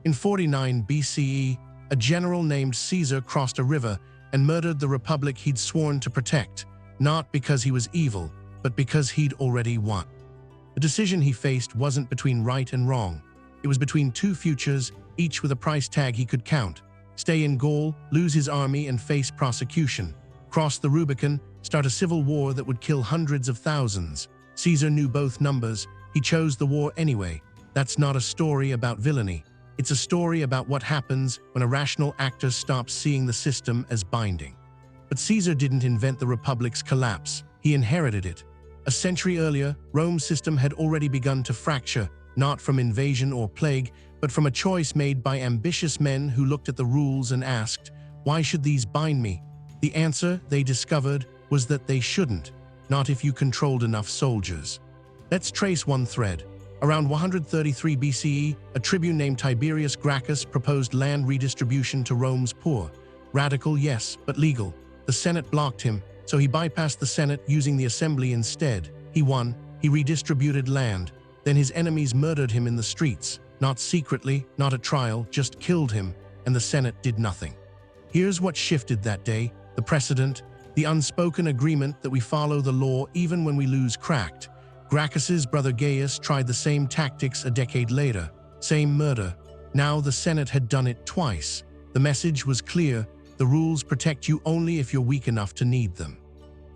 In 49 BCE, a general named Caesar crossed a river and murdered the republic he'd sworn to protect, not because he was evil, but because he'd already won. The decision he faced wasn't between right and wrong. It was between two futures, each with a price tag he could count: stay in Gaul, lose his army and face prosecution; cross the Rubicon, start a civil war that would kill hundreds of thousands. Caesar knew both numbers. He chose the war anyway. That's not a story about villainy. It's a story about what happens when a rational actor stops seeing the system as binding. But Caesar didn't invent the Republic's collapse. He inherited it. A century earlier, Rome's system had already begun to fracture, not from invasion or plague, but from a choice made by ambitious men who looked at the rules and asked, "Why should these bind me?" The answer, they discovered, was that they shouldn't, not if you controlled enough soldiers. Let's trace one thread. Around 133 BCE, a tribune named Tiberius Gracchus proposed land redistribution to Rome's poor. Radical, yes, but legal. The Senate blocked him, so he bypassed the Senate using the assembly instead. He won. He redistributed land. Then his enemies murdered him in the streets. Not secretly, not at trial, just killed him, and the Senate did nothing. Here's what shifted that day: the precedent, the unspoken agreement that we follow the law even when we lose cracked. Gracchus's brother Gaius tried the same tactics a decade later. Same murder. Now the Senate had done it twice. The message was clear: the rules protect you only if you're weak enough to need them.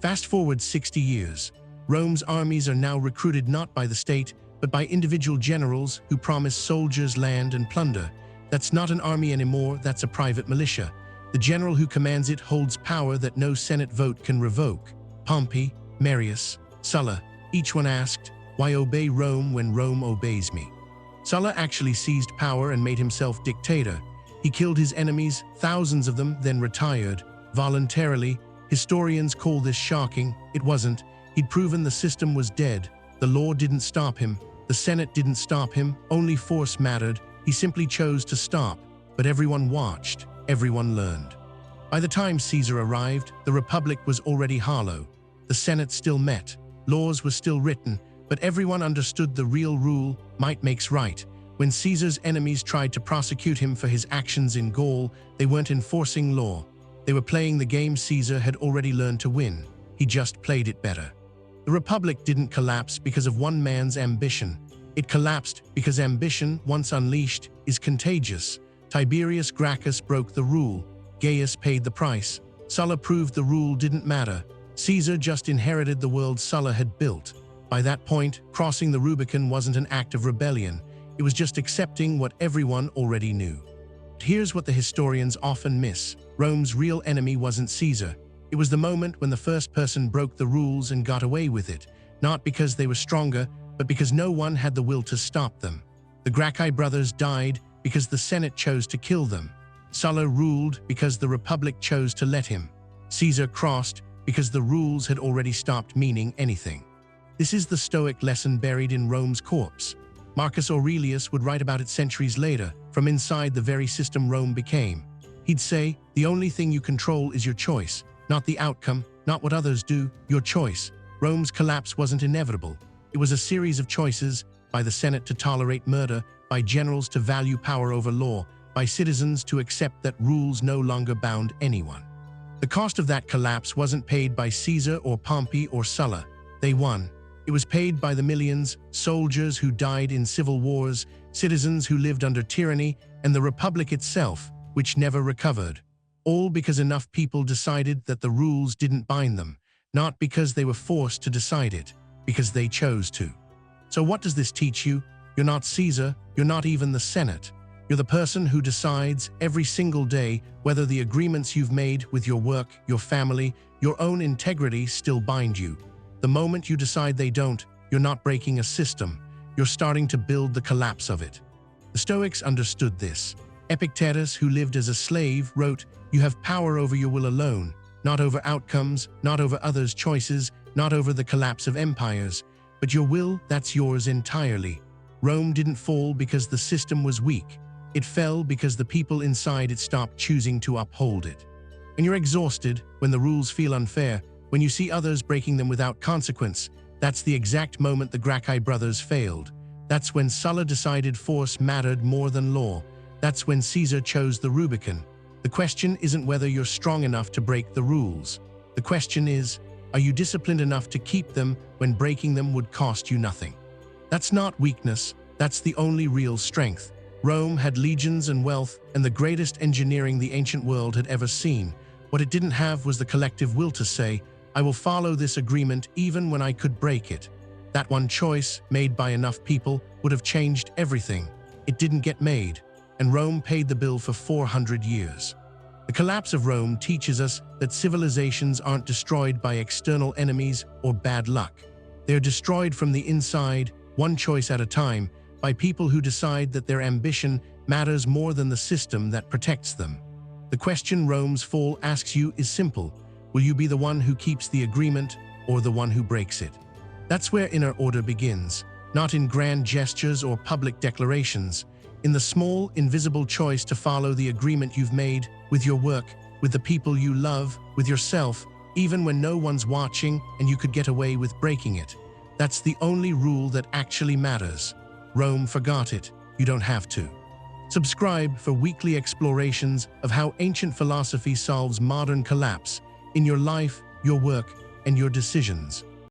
Fast forward 60 years. Rome's armies are now recruited not by the state, but by individual generals who promise soldiers land and plunder. That's not an army anymore, that's a private militia. The general who commands it holds power that no Senate vote can revoke. Pompey, Marius, Sulla, each one asked, "Why obey Rome when Rome obeys me?" Sulla actually seized power and made himself dictator. He killed his enemies, thousands of them, then retired, voluntarily. Historians call this shocking. It wasn't. He'd proven the system was dead. The law didn't stop him. The Senate didn't stop him. Only force mattered. He simply chose to stop. But everyone watched. Everyone learned. By the time Caesar arrived, the Republic was already hollow. The Senate still met. Laws were still written, but everyone understood the real rule: might makes right. When Caesar's enemies tried to prosecute him for his actions in Gaul, they weren't enforcing law. They were playing the game Caesar had already learned to win. He just played it better. The Republic didn't collapse because of one man's ambition. It collapsed because ambition, once unleashed, is contagious. Tiberius Gracchus broke the rule. Gaius paid the price. Sulla proved the rule didn't matter. Caesar just inherited the world Sulla had built. By that point, crossing the Rubicon wasn't an act of rebellion. It was just accepting what everyone already knew. Here's what the historians often miss. Rome's real enemy wasn't Caesar. It was the moment when the first person broke the rules and got away with it, not because they were stronger, but because no one had the will to stop them. The Gracchi brothers died because the Senate chose to kill them. Sulla ruled because the Republic chose to let him. Caesar crossed because the rules had already stopped meaning anything. This is the Stoic lesson buried in Rome's corpse. Marcus Aurelius would write about it centuries later, from inside the very system Rome became. He'd say, "The only thing you control is your choice, not the outcome, not what others do, your choice." Rome's collapse wasn't inevitable. It was a series of choices: by the Senate to tolerate murder, by generals to value power over law, by citizens to accept that rules no longer bound anyone. The cost of that collapse wasn't paid by Caesar or Pompey or Sulla. They won. It was paid by the millions, soldiers who died in civil wars, citizens who lived under tyranny, and the Republic itself, which never recovered. All because enough people decided that the rules didn't bind them, not because they were forced to decide it, because they chose to. So what does this teach you? You're not Caesar, you're not even the Senate. You're the person who decides every single day whether the agreements you've made with your work, your family, your own integrity still bind you. The moment you decide they don't, you're not breaking a system. You're starting to build the collapse of it. The Stoics understood this. Epictetus, who lived as a slave, wrote, "You have power over your will alone, not over outcomes, not over others' choices, not over the collapse of empires. But your will, that's yours entirely." Rome didn't fall because the system was weak. It fell because the people inside it stopped choosing to uphold it. When you're exhausted, when the rules feel unfair, when you see others breaking them without consequence, that's the exact moment the Gracchi brothers failed. That's when Sulla decided force mattered more than law. That's when Caesar chose the Rubicon. The question isn't whether you're strong enough to break the rules. The question is, are you disciplined enough to keep them when breaking them would cost you nothing? That's not weakness, that's the only real strength. Rome had legions and wealth and the greatest engineering the ancient world had ever seen. What it didn't have was the collective will to say, I will follow this agreement even when I could break it. That one choice, made by enough people, would have changed everything. It didn't get made, and Rome paid the bill for 400 years. The collapse of Rome teaches us that civilizations aren't destroyed by external enemies or bad luck. They're destroyed from the inside, one choice at a time, by people who decide that their ambition matters more than the system that protects them. The question Rome's fall asks you is simple. Will you be the one who keeps the agreement or the one who breaks it? That's where inner order begins, not in grand gestures or public declarations, in the small, invisible choice to follow the agreement you've made with your work, with the people you love, with yourself, even when no one's watching and you could get away with breaking it. That's the only rule that actually matters. Rome forgot it. You don't have to. Subscribe for weekly explorations of how ancient philosophy solves modern collapse in your life, your work, and your decisions.